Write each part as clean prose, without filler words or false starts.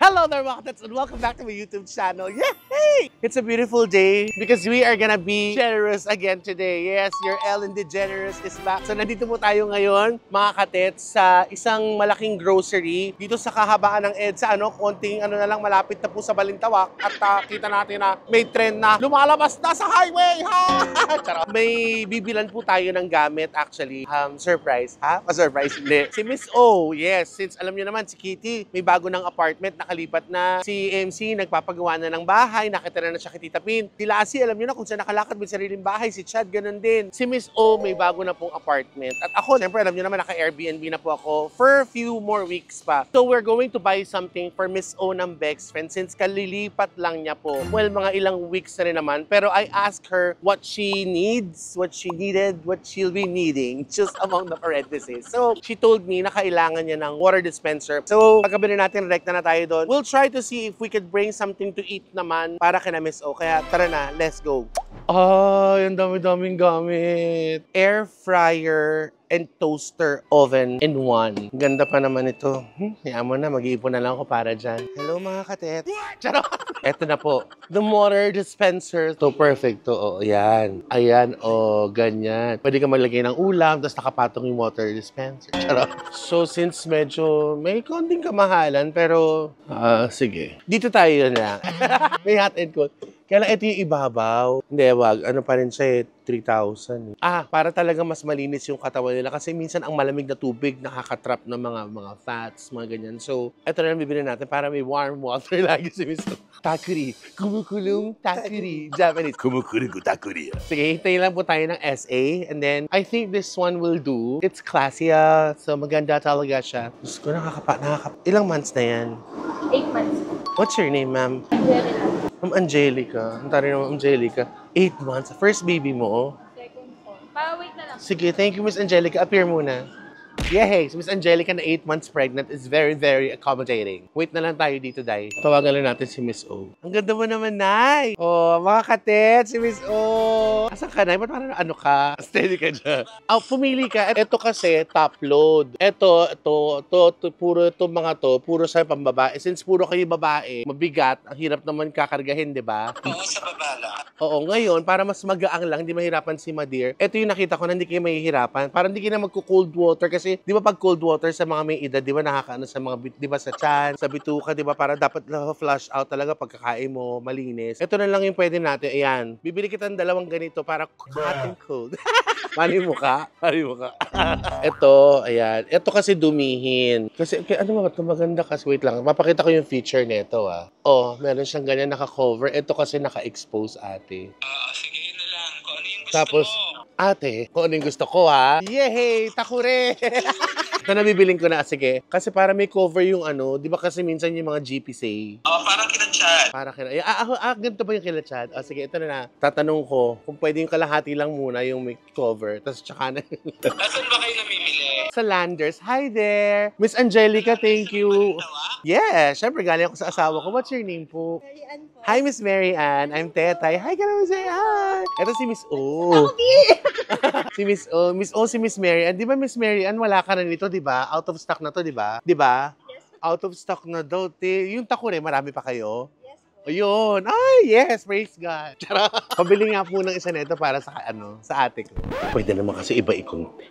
Hello there, mga katets, and welcome back to my YouTube channel. Yay! It's a beautiful day because we are gonna be generous again today. Yes, your Ellen DeGeneres is back. So, nandito po tayo ngayon, mga katets, sa isang malaking grocery dito sa kahabaan ng EDSA. Konting na lang, malapit na po sa Balintawak. At kita natin na may trend na lumalabas na sa highway. Ha? Charot. May bibilan po tayo ng gamit, actually. Surprise. Ha? Pa-surprise. Hindi. Si Miss O, yes. Since alam niyo naman, si Kitty, may bago ng apartment, nakalipat na. Si MC, nagpapagawa na ng bahay, nakitira na siya kay Tita Pin. Si Lassie, alam niyo na kung saan nakalakad, may sariling bahay. Si Chad, ganun din. Si Miss O, may bago na pong apartment. At ako, siyempre, alam niyo naman, naka-Airbnb na po ako for a few more weeks pa. So, we're going to buy something for Miss O ng Bex friend since kalilipat lang niya po. Well, mga ilang weeks na rin naman. Pero I asked her what she needs, what she needed, what she'll be needing, just among the parentheses. So, she told me na kailangan niya ng water dispenser. So, pagkabili natin, rekta na tayo doon. We'll try to see if we could bring something to eat naman para kina Miss O. Kaya tara na, let's go. Ay, ang dami-daming gamit. Air fryer and toaster oven in one. Ganda pa naman ito. Hayaan mo na, mag-iipon na lang ako para dyan. Hello mga katet. Charot! Eto na po. The water dispenser. So perfect to. Oh, ayan. Ayan, oh, ganyan. Pwede ka maglagay ng ulam, tapos nakapatong yung water dispenser. Charot. So since medyo may konting kamahalan, pero sige. Dito tayo na. May hot and cold. Kaya lang ito yung ibabaw. Hindi, wag. Ano pa rin siya 3,000. Para talaga mas malinis yung katawan nila. Kasi minsan ang malamig na tubig nakakatrap ng mga fats, mga ganyan. So, ito na lang bibili natin para may warm water lagi si Miss Takuri. Kumukulong Takuri. Japanese. Kumukulong Takuri. Sige, hintayin lang po tayo ng SA. And then, I think this one will do. It's classy. So, maganda talaga siya. Diyos ko, ilang months na yan? 8 months. What's your name, ma'am? Ma'am Angelica. Ang tari naman, Angelica. 8 months. First baby mo? Second form. Wait na lang. Sige, thank you, Miss Angelica. Appear muna. Yay! So, Miss Angelica na 8 months pregnant is very, very accommodating. Wait na lang tayo dito, Day. Tawagan lang natin si Miss O. Ang ganda mo naman, Nay! Oh, mga katet, si Miss O! Asan ka, Nay? Ba't parang ano ka? Steady ka dyan. Pumili ka. Ito kasi, top load. Ito, puro itong mga to, puro sa pambabae. Since puro kayo babae, mabigat, ang hirap naman kakargahin, di ba? Oo, sa baba lang. Oo, ngayon, para mas magaang lang, hindi mahirapan si Madir, ito yung nakita ko na hindi kayo mahihirapan. Para hindi kayo na magko-cold water kasi, di ba pag cold water sa mga may edad, di ba nakakaano sa mga, di ba sa tiyan, sa bituka, di ba para dapat flush out talaga pagkakain mo, malinis. Ito na lang yung pwede natin. Ayan, bibili kita ng dalawang ganito para hot and cold. Mali mo ka? Ito, ayan. Ito kasi dumihin. Kasi, ano ba ito? Maganda kasi. Wait lang, mapakita ko yung feature nito, Oh, meron siyang ganyan naka-cover. Ito kasi naka-expose, ate. Sige, yun na lang. Kung ano yung gusto Tapos, mo. ate, kung ano yung gusto ko, ha? Yehey! Takure! Ito na bibiling ko na, sige. Kasi para may cover yung di ba kasi minsan yung mga GP say. Parang kinachat. Ganito ba yung kila-chat? Sige, ito na. Tatanong ko kung pwede yung kalahati lang muna yung may cover. Tapos tsaka na. Nasaan ba kayo namimili? Sa Landers. Hi there! Miss Angelica, thank you. Yeah, syempre galing ako sa asawa ko. What's your name po? Mary Ann po. Hi, Miss Mary Ann. I'm Tetay. Hi, ka naman say hi. Ito si Miss O. Si Miss O. Si Miss Mary Ann. Di ba, Miss Mary Ann, wala ka na nito, di ba? Out of stock na to, di ba? Di ba? Yes. Out of stock na daw. Yung takure, marami pa kayo? Yes po. Ayun. Ay, yes. Praise God. Charot. Pabili nga po ng isa nito para sa sa ate ko. Pwede naman kasi iba-ikonti.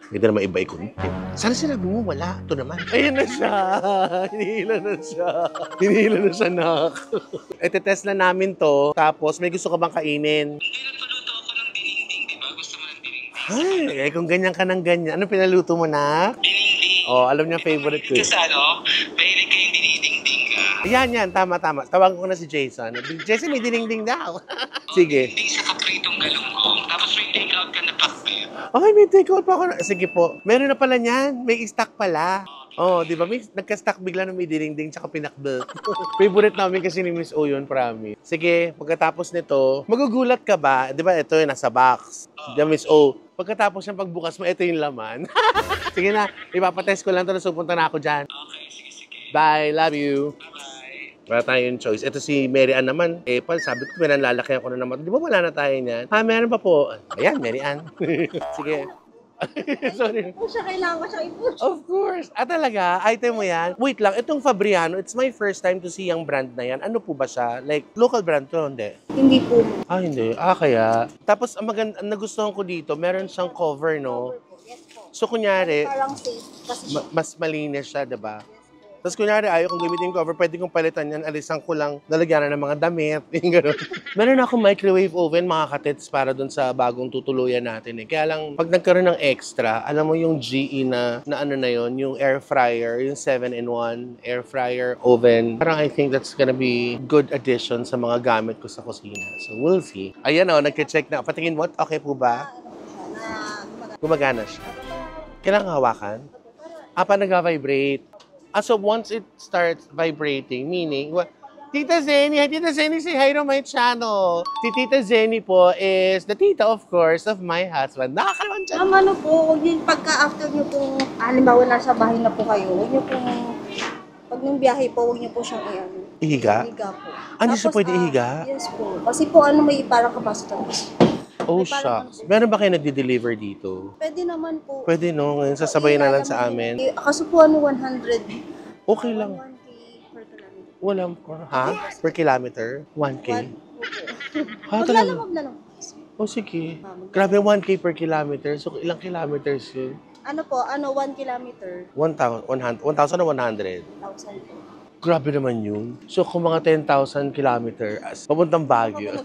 Sana sinabi mo, wala. Ito naman. Ayun na siya. Hinihila na siya, nak. Ete-test na namin to. Tapos, may gusto ka bang kainin? Hindi, nagpaluto ako ng dininding, di ba? Gusto mo ng dininding? Ay, kung ganyan ka ng ganyan. Ano pinaluto mo na? Dininding. Oh, alam niya favorite ko. Kasi mahilig kayong diniding-ding ka. Yan. Tama. Tawagan ko na si Jason. Jason, may dinding daw. Sige. Dininding sa kapritong galunggong. Tapos may take out ka na pakbet. Okay, may take out pa ako. Sige po. Meron na pala niyan. May stock pala. Oh, di ba? May nagka-stock bigla na may dinding tsaka pinakbel. Favorite namin kasi ni Miss O yun, promise. Sige, pagkatapos nito, magugulat ka ba? Di ba, ito yung nasa box. Di ba, Miss O? Pagkatapos yung pagbukas mo, ito yung laman. Sige na, ipapatest ko lang ito na supunta na ako dyan. Okay, sige. Bye, love you. Bye-bye. Wala tayong choice. Ito si Mary Ann naman. Paul, sabi ko, lalaki ako na naman. Di ba wala na tayo niyan? Meron pa po. Ayan, Mary Ann. Sige. Sorry. Kung siya kailangan ko siya i-push. Of course. Talaga, item mo yan. Wait lang, itong Fabriano, it's my first time to see yung brand na yan. Ano po ba siya? Like, local brand to, hindi? Hindi po. Hindi. Kaya. Tapos, ang nagustuhan ko dito, meron siyang cover, no? Yes po. So, kunyari, Parang safe kasi mas malinis siya, diba? Tapos kunyari, ayaw kong gamitin yung cover, pwede kong palitan yan, alisan ko lang, lalagyan na ng mga damit, yung gano'n. Meron akong microwave oven, mga katits, para dun sa bagong tutuluyan natin eh. Kaya lang, pag nagkaroon ng extra, alam mo yung GE na ano na yon, yung air fryer, yung 7-in-1 air fryer oven. Parang I think that's gonna be good addition sa mga gamit ko sa kusina. So, we'll see. Ayan o, nagka-check na. Patingin mo, okay po ba? Gumagana siya. Kailangan hawakan? Pa nag-vibrate. So once it starts vibrating, meaning, Tita Zenny, say hi to my channel. Si Tita Zenny po is the tita, of course, of my husband. Nakakalaman dyan. Ano po, huwag yung pagka-after nyo pong, halimbawa nasa bahay na po kayo, huwag nyo pong, pag nung biyahe po, huwag nyo po siyang Ihiga? Ihiga po. Hindi siya pwede ihiga? Yes po. Kasi po, may parang kapasitantes. Oh, shucks. Meron ba kayo nagde-deliver dito? Pwede naman po. Pwede, no? Ngayon, sasabayin na lang sa amin. Kaso po, 100. Okay lang. 1K per kilometer. Walang, per kilometer? 1K? Maglalamog na lang. Oh, sige. Grabe, 1K per kilometer. So, ilang kilometers yun? 1 kilometer. 1,100. 1,000 po. Grabe naman yun. So, kung mga 10,000 kilometers, papuntang Baguio.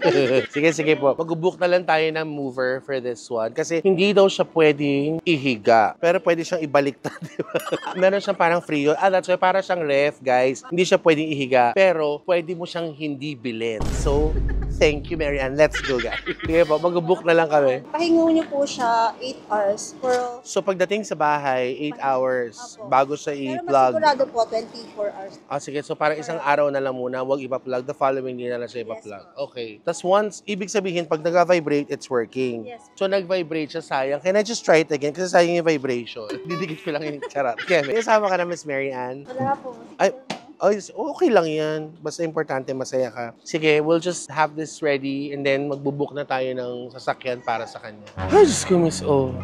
Sige po. Mag-book na lang tayo ng mover for this one. Kasi hindi daw siya pwedeng ihiga. Pero pwede siyang ibaliktad, di ba? Meron siyang parang free. That's why para siyang ref, guys. Hindi siya pwedeng ihiga. Pero pwede mo siyang hindi bilhin. So, thank you, Mary Ann. Let's go, guys. Sige po. Mag-book na lang kami. Pahingaw niyo po siya 8 hours. Pero So, pagdating sa bahay, 8 hours Apo. bago siya mas i-plug. sigurado po, 24 hours. Sige, so parang isang araw na lang muna, huwag ipa-plug. The following day na lang siya ipa-plug. Okay. Tapos once, ibig sabihin, pag nag-vibrate, it's working. Yes. So nag-vibrate siya, sayang. Can I just try it again? Kasi sayang yung vibration. Didikit ko lang yung charot. Kaya, may kasama ka na, Miss Mary Ann? Wala po. Ay, okay lang yan. Basta importante, masaya ka. Sige, we'll just have this ready and then magbubook na tayo ng sasakyan para sa kanya. Ay, Diyos ko, Miss O.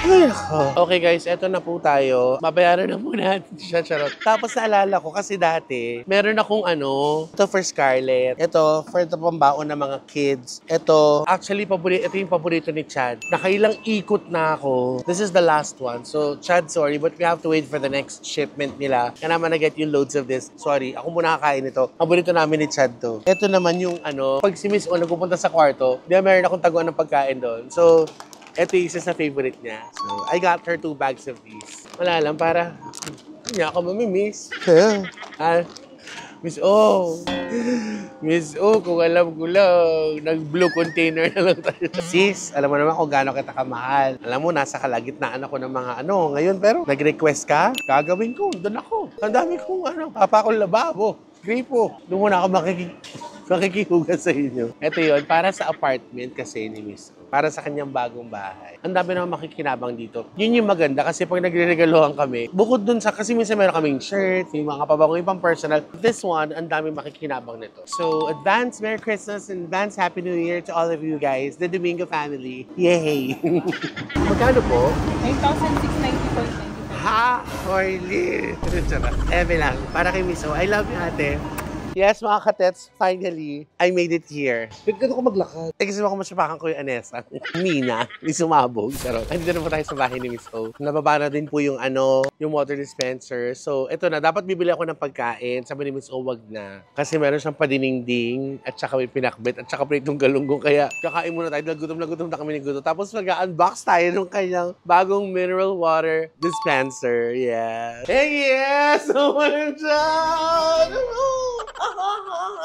Ay, ako. Okay, guys, eto na po tayo. Mabayaran na muna natin siya, charot. Tapos naalala ko, kasi dati, meron akong ito for Scarlett. Ito, for the pambaon ng mga kids. Ito, actually, ito yung paborito ni Chad. Nakailang ikot na ako. This is the last one. So, Chad, sorry, but we have to wait for the next shipment nila. Kaya naman na-get yung loads of this. Sorry, ako muna kakain ito. Paborito namin ni Chad to. Ito naman yung pag si Miss O nagpupunta sa kwarto, di ba meron akong taguan ng pagkain doon. So, ito yung isa sa favorite niya. So, I got her 2 bags of these. Wala lang, para hindi ako mamimiss. Miss O. Miss O, kung alam ko lang, nag-blue container na lang tayo. Sis, alam mo naman kung gaano kita kamahal. Alam mo, nasa kalagitnaan ako ng mga ngayon, pero nag-request ka, gagawin ko, doon ako. Ang dami kong papa akong lababo. Gripo. Doon muna ako makikihugas sa inyo. Ito yun, para sa apartment kasi ni Miss O. Para sa kanyang bagong bahay. Ang dami naman makikinabang dito. Yun yung maganda kasi pag nagre-regalohan kami, bukod dun sa, kasi minsan meron kaming shirt, yung mga pabango, yung pang personal. This one, ang dami makikinabang nito. So, advance Merry Christmas and advance Happy New Year to all of you guys, the Domingo family. Yay! Magkano po? 9,690.95. Ha? Orly! Eme lang. Para kay Miss O. I love you, ate. Yes, mga katets, finally, I made it here. Gagano ko maglakad. Kasi ako masyapakan ko yung Anessa. Mina, yung sumabog. Pero, andito na po tayo sa bahay ni Miss O. Nababa na din po yung yung water dispenser. So, ito na. Dapat bibili ako ng pagkain. Sabi ni Miss O, wag na. Kasi meron siyang padiningding at saka may pinakbit at saka pritong galunggong. Kaya, kakain muna tayo. Gutom na kami ng gutom. Tapos, mag-unbox tayo ng kanyang bagong mineral water dispenser. Yeah. Hey, yes! Oh my God!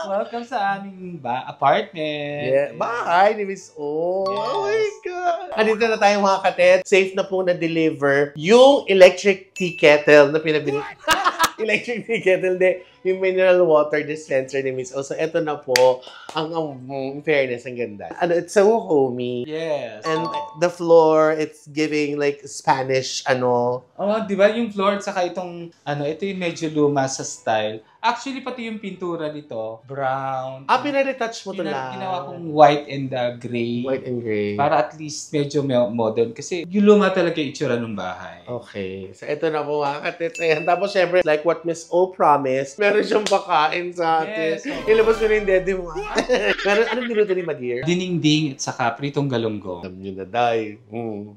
Welcome sa aming apartment. Yeah. Bahay ni Miss O. Yes. Oh my God. Andito na tayo mga katet. Safe na po na-deliver yung electric tea kettle na pinabili. Electric tea kettle, hindi. yung mineral water dispenser ni Miss O. So, eto na po. In fairness, ang ganda. It's so homey. Yes. And the floor, it's giving like Spanish, Oh, di ba yung floor at saka itong, ito yung medyo luma sa style. Actually, pati yung pintura nito, brown. pinaretouch mo to lang. Ginawa kong white and gray. White and gray. Para at least medyo modern. Kasi yung luma talaga yung itsura ng bahay. Okay. So, ito na po mga katits. Ayan. Tapos, syempre, like what Miss O promised, meron siyang pakain sa atin. Yes. Ilabas ko na yung dede mo. Meron, anong niluto ni Madeir? Dininding at saka pritong galunggong. Alam nyo na, Day.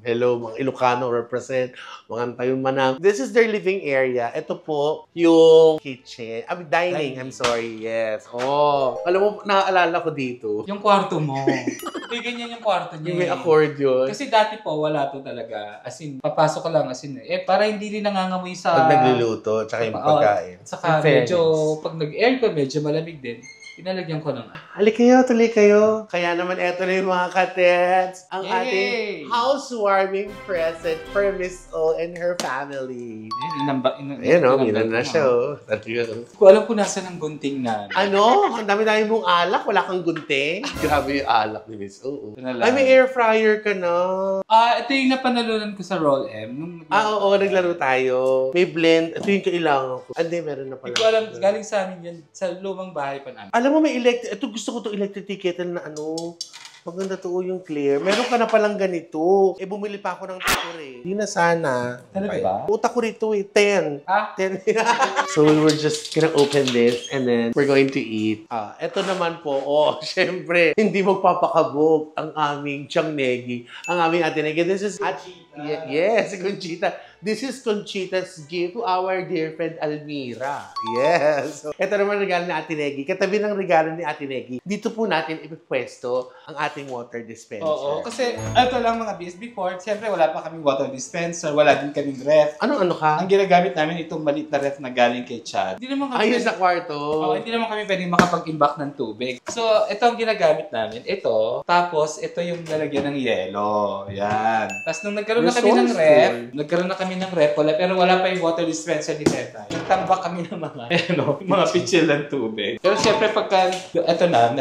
Hello, mga Ilocano represent. Mga Tayong Manang. This is their living area. Ito po, yung kitchen. Dining. I'm sorry. Yes. Oh. Alam mo, naaalala ko dito. Yung kwarto mo. May ganyan yung kwarto niya. Yung may accordion. Kasi dati po, wala to talaga. As in, papasok ka lang. As in, para hindi rin nangangamoy sa... Pag nagluluto, tsaka yung pagkain. Saka In fairness. medyo, pag nag-aircon, medyo malamig din. Pinalagyan ko ng... Halik kayo, tuloy kayo. Kaya naman, eto na yung mga katets. Ang Yay! ating housewarming present for Miss O and her family. Ayan o, minan na siya o. Ko alam kung nasa ng gunting na. Ano? Ang dami-dami mong alak. Wala kang gunting. Grabe yung alak ni Miss O. Ito na lang. Ay, may air fryer ka na. Ito yung napanalunan ko sa Roll M. Oo, naglaro tayo. May blend. Ito yung kailangan ko. Hindi, meron na pala. Hindi ko alam, galing sa amin yan. Sa lumang bahay pa namin. Alam mo, may electric. Ito gusto ko to electric kettle na maganda to yung clear. Meron ka na palang ganito. Bumili pa ako ng takor eh. Hindi na sana. Talaga ba? Utak ko rito 10. Ah? 10. So we were just gonna open this and then we're going to eat. Ito naman po. Syempre, hindi magpapakabog ang aming Tiang Negi. Ang aming Ate Negi. This is yes, Conchita. This is Conchita's gift to our dear friend Almira. Yes. So, ito naman regalo ni Ate Negi. Katabi ng regalo ni Ate Negi, dito po natin ipipwesto ang ating water dispenser. Oo, kasi ito lang mga BS before. Siyempre, wala pa kaming water dispenser. Wala din kaming ref. Ano ka? Ang ginagamit namin itong maliit na ref na galing kay Chad. Hindi naman kami Ayun sa kwarto. hindi naman kami pwedeng makapag-imbak ng tubig. So, ito ang ginagamit namin. Ito. Tapos, ito yung lalagyan ng yelo. Yan. Tapos, nung nagkaroon na kami ng ref, pero wala pa yung water dispenser ni Teta. Nagtambak kami ng mga, mga pitchel ng tubig. Pero syempre, pagka, ito na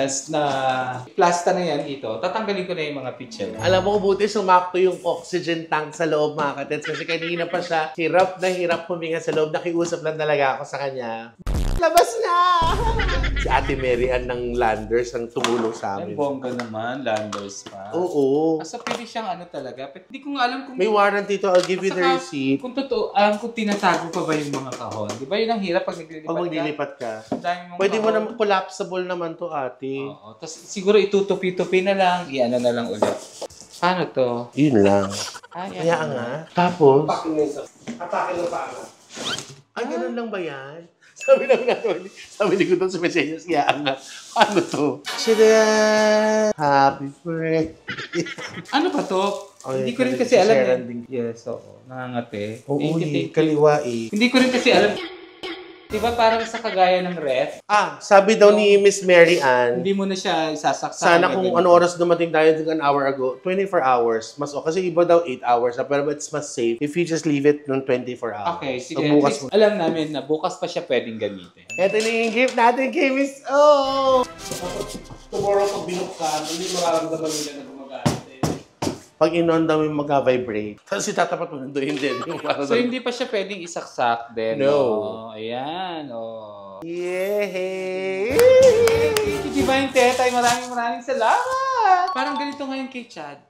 plasta na yan dito, tatanggalin ko na yung mga pitchel. Alam mo, buti sumakto yung oxygen tank sa loob, mga katets. Kasi kanina pa siya, hirap na hirap huminga sa loob. Nakiusap lang talaga ako sa kanya. Labas na! Si Ate Mary Ann ng Landers ang tumulong sa Ay, amin. bongga naman, Landers pa. Oo. So, pwede siyang talaga. Hindi ko nga alam kung... May warranty to. I'll give you the Saka, receipt. Kung totoo, kung tinatago pa ba yung mga kahon. Di ba yun ang hirap pag naglilipat Pag maglilipat ka. Ang dami mong Pwede mo kahon. naman, collapsible naman to, ate. Oo. Tapos siguro itutupi-tupi na lang, iano na lang ulit. Paano to? Yun lang. Ay, Kaya nga. Tapos, atake mo pa nga. Ay, ganun lang ba yan? Sabi ni Gudon sa messages, kaya nga. Ano to? Shada! Happy birthday! Ano ba to? Oh, Hindi ko rin yun, kasi alam Sharon eh. din. Yes, oo. Nangangate. Oo, Thank you. kaliwa eh. Hindi ko rin kasi alam. Diba parang sa kagaya ng ref, Sabi daw ni Miss Mary Ann, hindi mo na siya isasaksak. sana kung ano oras dumating tayo an hour ago, 24 hours. Mas kasi iba daw 8 hours, pero it's mas safe if you just leave it ng 24 hours. Okay, sige. So, bukas At least alam namin na bukas pa siya pwedeng gamitin. Ito na yung gift natin kay Miss O! Tomorrow pag binuksan, hindi makaramdaman nila na gumagamit eh. Pag inonda mo yung mag-vibrate. Tapos itatapat mo nandun din. So hindi pa siya pwedeng isaksak din. No. Oh, ayan. Oh. Yay! Thank you, Divine Tetay. Maraming salamat. Parang ganito ngayon kay Chad.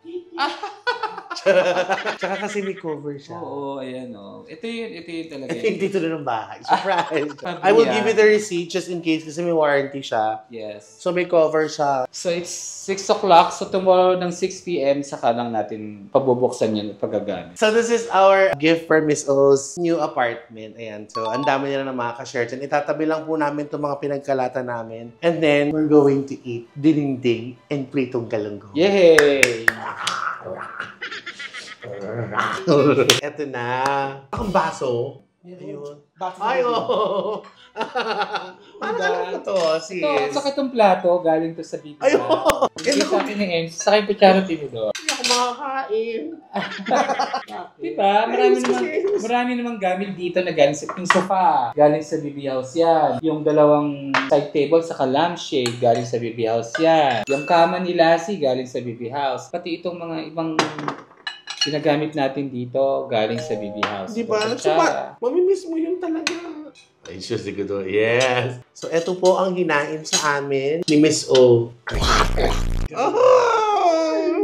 Tsaka kasi may cover siya. Oo, ayan oh. Ito yun talaga. Ito yung dito na ng bahay. Surprise! Sabi I will niya. give you the receipt just in case kasi may warranty siya. Yes. So may cover siya. So it's 6 o'clock. So tomorrow ng 6 p.m. saka lang natin pabubuksan yan at paggagamit. So this is our gift for Miss O's new apartment. Ayan. So ang dami nila na makaka-share dyan. Itatabi lang po namin itong mga pinagkalata namin. And then we're going to eat dinding and pritong galunggong. Yay! Eto na. Ang baso. Ayun. Ay, oo. Paano alam ko to, sis? Ito, saka itong plato, galing to sa bibig. Ayun. Ito sa akin ni Enz, saka yung kutsara tinidor. Hindi ako makakain. kakain. Diba? Marami namang gamit dito na galing sa yung sofa. Galing sa BB House yan. Yung dalawang side table sa lampshade galing sa BB House yan. Yung kama ni Lassie galing sa BB House. Pati itong mga ibang ginagamit natin dito galing sa BB House. Di ba? So, mamimiss mo yun talaga. Ay, Diyos ni Gudo. Yes. So, eto po ang hinain sa amin ni Miss O.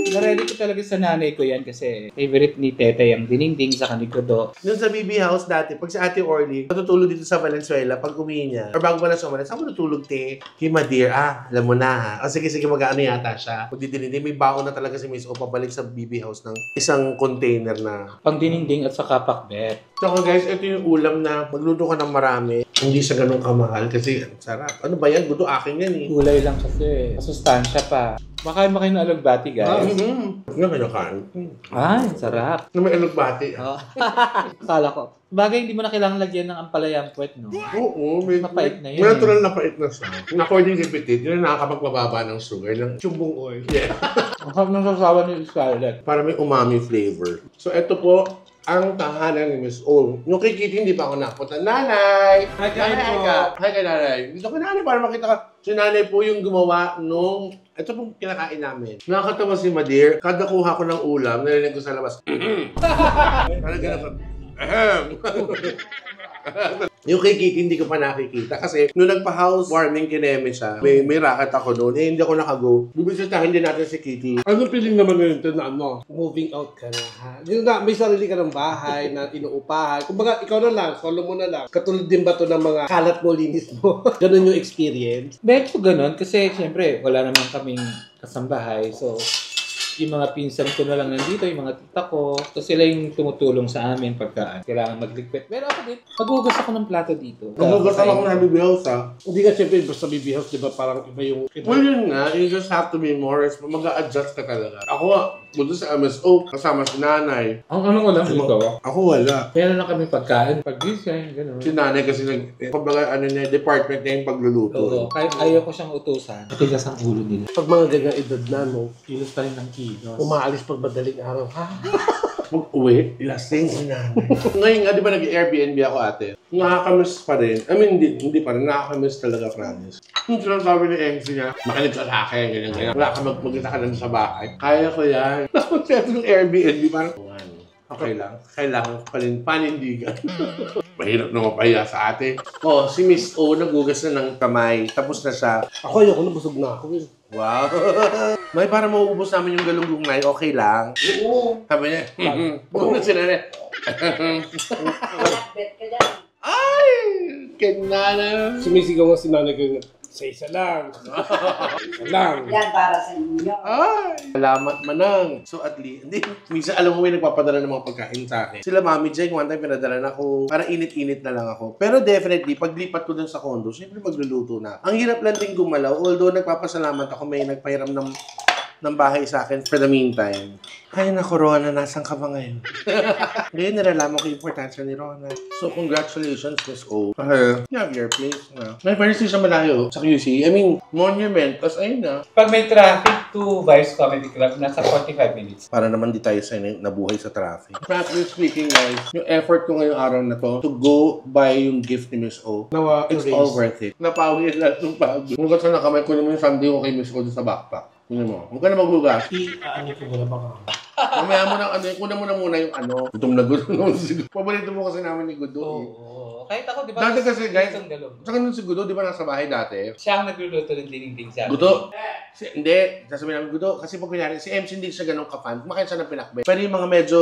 Naready ko talaga sa nanay ko yan kasi favorite ni Tete yung dininding sa kanigudo. Doon sa BB House dati, pag si Ate Orly, natutulog dito sa Valenzuela, pag uwi niya, or bago pa na sa umalis, saan mo natulog, te? Kay Madir, alam mo na ha. O sige, mag-ano yata siya. Pag didininding, may baon na talaga si Miss O pabalik sa BB House ng isang container na. Pang dininding at saka pakbet. So guys, ito yung ulam na magluto ka ng marami. Hindi siya ganun kamahal kasi sarap. Ano ba yan? Gudo akin yan eh. Gulay lang kasi. Masustansya pa. Makain mo kayo ng alugbati, guys. Ano kayo nakain? Ay, sarap. Na may alugbati. Oh. Akala ko. Bagay, hindi mo na kailangan lagyan ng ampalaya ang puwet, no? Oo, Mapait na yun. May natural na pait na siya. According kay Petit, yun ang nakakapagbababa ng sugar ng chumbong oil. Yeah. Ang sarap ng sasawa ni Scarlett. Para may umami flavor. So, ito po, ang tahanan ni Miss O. Yung kay Kitty, hindi pa ako napunta. Nanay! Hi, Nanay ka! Hi, kay Nanay. Dito ko, Nanay, para makita ka. Si Nanay po yung gumawa nung... Ito pong kinakain namin. Nakakatawa si Madir. Kada kuha ko ng ulam, narinig ko sa labas. Parang ganun. Yung kay Kitty, hindi ko pa nakikita. Kasi, nung nagpa-housewarming kineme siya, may racket ako noon, hindi ako nakago. Bibisitahin din natin si Kitty. Anong feeling naman ngayon ito na moving out ka na, ha? Yung na, may sarili ka ng bahay na inuupahan. Kumbaga, ikaw na lang, solo mo na lang. Katulad din ba ito ng mga kalat mo, linis mo? Ganun yung experience. Medyo ganun kasi siyempre wala naman kaming kasambahay. So, yung mga pinsan ko na lang nandito, yung mga tita ko. So, sila yung tumutulong sa amin pagka kailangan magligpit. Pero ako din, maghugas ako ng plato dito. Maghugas ako ng BB House, ha? Hindi ka siyempre basta BB House, di ba parang iba yung... Well, yun nga, you just have to be more, mag-a-adjust ka talaga. Ako nga, buto sa MSO, kasama si Nanay. Ang ano ko lang dito, Ako wala. meron na kami pagkain, pag-gising, gano'n. Si Nanay kasi kumbaga, department niya yung pagluluto. Oo, kahit ayaw ko siyang utusan, matigas ang ulo nila. Pag mga ganyan edad na, no? Kilos pa rin ng kilos. Umaalis pag madaling araw. Ha? Pag-uwi, lasing si Nanay. Ngayon nga, di ba nag-Airbnb ako ate? Nakakamiss pa rin. I mean, hindi pa rin. Nakakamiss talaga, promise. Yung sinasabi ni MC niya, makinig ka sa akin, ganyan. Wala ka mag-isa ka lang sa bahay. Kaya ko yan. Tapos yung Airbnb, parang, okay lang. Kailangan panindigan. Mahirap na mapahiya sa ate. Oh, si Miss O, nagugas na ng kamay. Tapos na siya. Ako ayoko na, busog na ako. Wow. May para mauubos namin yung galunggong na okay lang. Oo. Sabi niya, buong na sila na. Bet ka dyan. Ay! Kinana. Sumisigaw nga si nanay ko sa isa lang. Isa lang. Yan para sa inyo. Ay! Salamat manang. So at least, hindi, minsan alam mo may nagpapadala ng mga pagkain sa akin. Sila Mami Jeng, one time pinadala na ako. Para init-init na lang ako. Pero definitely, paglipat ko dun sa condo, syempre magluluto na. Ang hirap lang din gumalaw, although nagpapasalamat ako may nagpahiram ng bahay sa akin for the meantime. Ay, naku, Rona, nasan ka ba ngayon? Ngayon, nalalaman ko yung importansya ni Rona. So, congratulations, Miss O. You have your place na. May parents siya malayo sa QC. I mean, monument. Tapos, ayun na. Pag may traffic to Vice Comedy Club, nasa 45 minutes. Para naman di tayo sa nabuhay sa traffic. Frankly speaking, guys, yung effort ko ngayong araw na to to go buy yung gift ni Miss O, Nawa, it's all worth it. Napawi lahat ng pagod. Kung sa nakamay ko naman yung Sunday ko kay Miss O sa backpack. Tingnan mo. Huwag ka na maghugas. Ano ko wala baka. Mamaya mo na kuna mo na muna yung ano. Gutom na gutom naman si Gudo. Paborito mo kasi namin ni Gudo. Oo. Kahit ako, di ba? Dati kasi, guys, Itong dalawang. Saka nun si Gudo, di ba nasa bahay dati? Siya ang nagluluto ng dinding sa amin. Gudo. Hindi. Sasabihin namin Gudo. Kasi pag kunyari, si MC hindi siya ganun ka-fan. Kumakain siya ng pinakbet. Pero yung mga medyo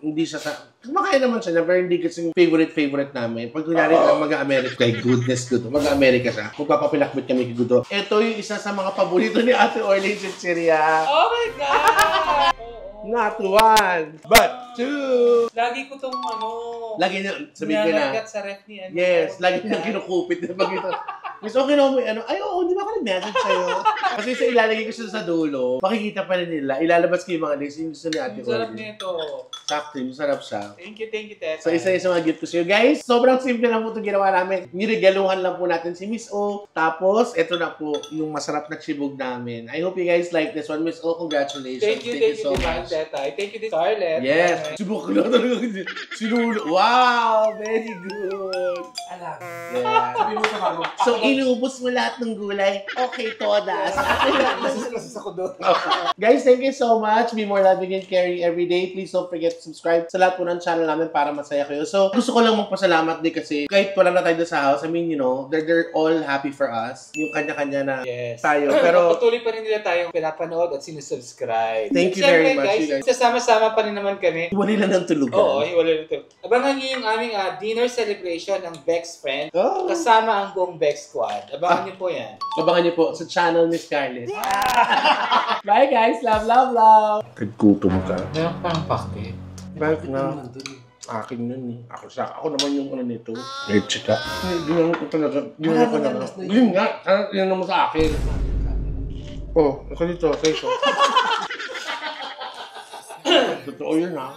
hindi siya sa... Kumakain naman siya na pero hindi kasi favorite namin. Pag kunyari, mag-America. Kay goodness, Gudo. Mag-America siya. Kung papapinakbet kami kay Gudo. Ito yung isa sa mga paborito ni Ate Orly Chicheria. Oh my God! Not one, but two. Lagi ko tong ano... Lagi niya, sabihin ko na. Nilalagkat sa ref ni ano. Yes, lagi niya kinukupit na pag ito. Miss, okay na mo ano? Ay, oo, di ba ako nag-message sa'yo? Kasi sa ilalagay ko siya sa dulo, makikita pa rin nila. Ilalabas ko yung mga days yung gusto ni Ate Ang sarap Oli. nito. Sakto, masarap siya. Thank you, Teta. So, isa yung mga gift ko sa'yo. Guys, sobrang simple lang po ito ginawa namin. Niregaluhan lang po natin si Miss O. Tapos, ito na po yung masarap na chibog namin. I hope you guys like this one. Miss O, congratulations. Thank you, Divine Teta. Thank you, Scarlett. Yes. Chibog ko lang talaga. Sinulo. Wow! Very good. Alam. Yeah. Sabi mo sa bago. So, inubos mo lahat ng gulay. Okay, todas. Nasasas ako doon. Guys, thank you so much. Be more loving and caring every day. Please don't forget to subscribe sa lahat po ng channel namin para masaya kayo. So, gusto ko lang magpasalamat din kasi kahit wala na tayo doon sa house, I mean, you know, they're all happy for us. Yung kanya-kanya na Yes. tayo. Pero, patuloy pa rin nila tayong pinapanood at sinusubscribe. Thank you Siyempre, very much, you guys. Sasama-sama pa rin naman kami. wala lang ng tulugan. Oo, hiwalay nito. Abangan niyo yung aming dinner celebration ng Bex Friend. Oh. Kasama ang buong Bex Squad. Abangan niyo po yan. Abangan niyo po sa channel ni Scarlett. Bye guys. Love, love, love. Kagkutom ka. Meron parang pakte. Bakit na? Akin nun eh. Ako naman yung ano nito. Red chika. Ay, ginawa ko talaga. Ginawa ko talaga. Yun nga. Yan naman sa akin. Oh, ako dito. Say so. Totoo yun ha.